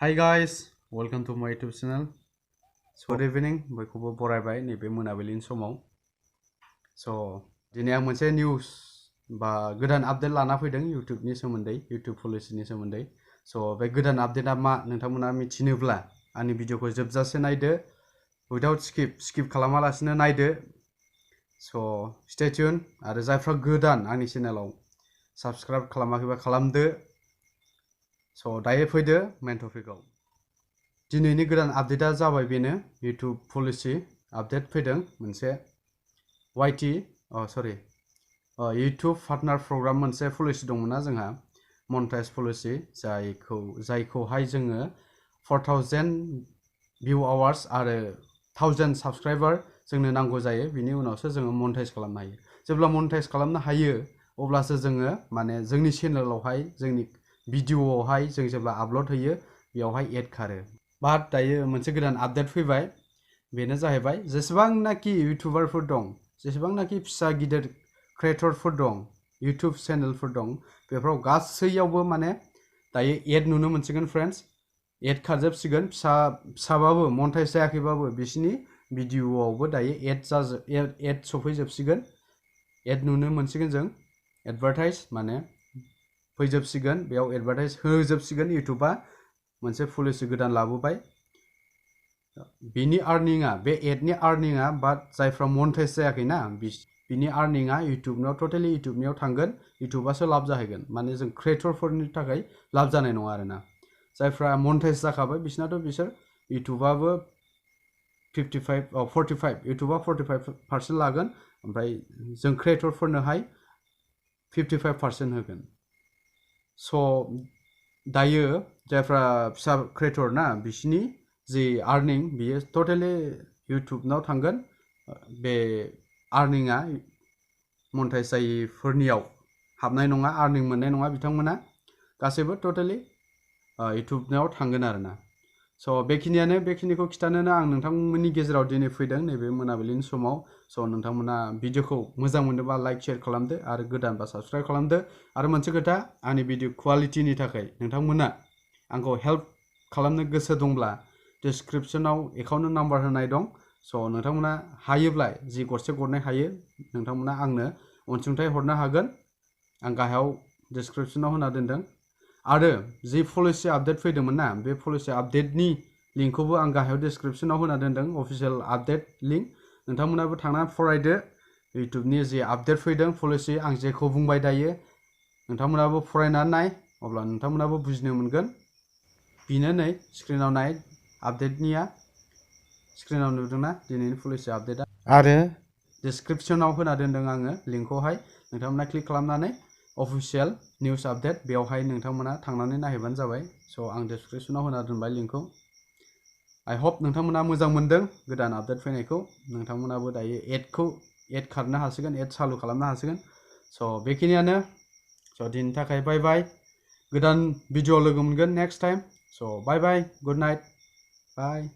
Hi guys, welcome to my YouTube channel. Good evening, बयखौबो बरायबाय नैबे मोनाबिलिनि समाव. So, दिनै आं मोनसे निउस बा गोदान आपडेट लाना फैदों YouTubeनि सोमोन्दै, YouTube पलिसिनि सोमोन्दै. So, बे गोदान आपडेटआ मा नोंथांमोना मिथिनोब्ला आंनि भिडिअखौ जोबजासे नायदो, without skip खालामालासिनो नायदो. So, stay tuned आरो जायफ्रा गोदान आंनि चेनेलाव subscribe खालामाखैबा खालामदो. So, दायो फैदो मेन टपिकआव. दिनैनि गोदान आपडेटआ जाबाय बेनो YouTube पलिसि आपडेट फैदों मोनसे YouTube पार्टनार प्रग्राम मोनसे पलिसि दंमोनना जोंहा मनेटाइज पलिसि जायखौहाय जोङो 4000 भिउ आवार्स आरो 1000 साबस्क्राइबार जोंनो नांगौ जायो बिनि उनावसो जोङो मनेटाइज खालामनो हायो जेब्ला मनेटाइज खालामनो हायो अब्लासो जोङो माने जोंनि चेनेलावहाय जोंनि भिडिअआवहाय जों जेब्ला आपल'ड होयो बेयावहाय एड खारो बाट दायो मोनसे गोदान आपडेट फैबाय बेनो जाहैबाय जेसेबांनाखि इउटिउबारफोर दं जेसेबांनाखि फिसा गिदिर क्रिएटरफोर दं इउटिउब चेनेलफोर दं बेफोराव गासैयावबो माने दायो एड नुनो मोनसिगोन फ्रेन्ड्स एड खारजोबसिगोन फिसाबाबो मनेटाइज जायाखैबाबो बिसिनि भिडिअआवबो दायो एड सफैजोबसिगोन एड नुनो मोनसिगोन जों एडभार्टाइज माने फैजोबसिगोन बेयाव एडभार्टाइज होजोबसिगोन इउटिउबआ मोनसे पलिसि गोदान लाबोबाय बिनि आर्निंआ बे एडनि आर्निंआ बाट जायफ्रा मनेटाइज जायाखैना बिनि आर्निंआ इउटिउबनाव टटेलि इउटिउबनियाव थांगोन इउटिउबासो लाब जाहैगोन माने जों क्रिएटरफोरनि थाखाय लाब जानाय नङा आरोना जायफ्रा मनेटाइज जाखाबाय बिसोर इउटिउबाबो 45 इउटिउबा 45% लागोन ओमफ्राय जों क्रिएटरफोरनोहाय 55% होगोन स' दायो जायफ्रा फिसा क्रिएटर ना बिसिनि जि आर्निं बियो टटेलि इउटिउबनाव थांगोन बे आर्निंआ मनेटाइज जायैफोरनियाव हाबनाय नङा आर्निं मोननाय नङा बिथांमोना गासैबो टटेलि इउटिउबनाव थांगोन आरोना स' बेखिनिखौ खिथानोनो आं नोंथांमोननि गेजेराव दिनै फैदों नैबे मोनाबिलिनि समाव स' नोंथांमोना भिडिअखौ मोजां मोनोबा लाइक शेयार खालामदो आरो गोदानबा साबस्क्राइब खालामदो आरो मोनसे खोथा आंनि भिडिअ क्वालिटिनि थाखाय नोंथांमोना आंखौ हेल्प खालामनो गोसो दंब्ला डिसक्रिपसनाव एकाउन्ट नाम्बार होनाय दं स' नोंथांमोना हायोब्ला जि गरसे गरनै हायो नोंथांमोना आंनो अनसुंथाइ हरनो हागोन आं गाहायाव डिसक्रिपसनाव होना दोनदों आरो जि पलिसि आपडेट फैदोंमोन ना बे पलिसि आपडेटनि लिंकखौबो आं गाहायाव डिसक्रिपसनाव होना दोनदों अफिसियेल आपडेट लिंक नोंथांमोनाबो थांनानै फरायदो इउटिउबनि जि आपडेट फैदों पलिसि आं जेखौ बुंबाय दायो नोंथांमोनाबो फरायनानै नाय अब्ला नोंथांमोनाबो बुजिनो मोनगोन बिनो नै स्क्रिनाव नाय आपडेटनिया स्क्रिनाव नुदोंना दिनैनि पलिसि आपडेटआ आरो डिसक्रिपसनाव होना दोनदों आङो लिंकखौहाय नोंथांमोना क्लिक खालामनानै अफिसियेल निउस आपडेट बेयावहाय नोंथांमोना थांनानै नायहैबानो जाबाय स' आं डिसक्रिपसनाव होना दोनबाय लिंकखौ आइ होप नोंथांमोना मोजां मोनदों गोदान आपडेट फैनायखौ नोंथांमोनाबो दायो एड खारनो हासिगोन एड चालु खालामनो हासिगोन स' बेखिनियानो स' दिनैनि थाखाय बाय बाय गोदान भिडिअ लोगो मोनगोन नेक्स्ट टाइम स' बाय बाय गुड नाइट बाय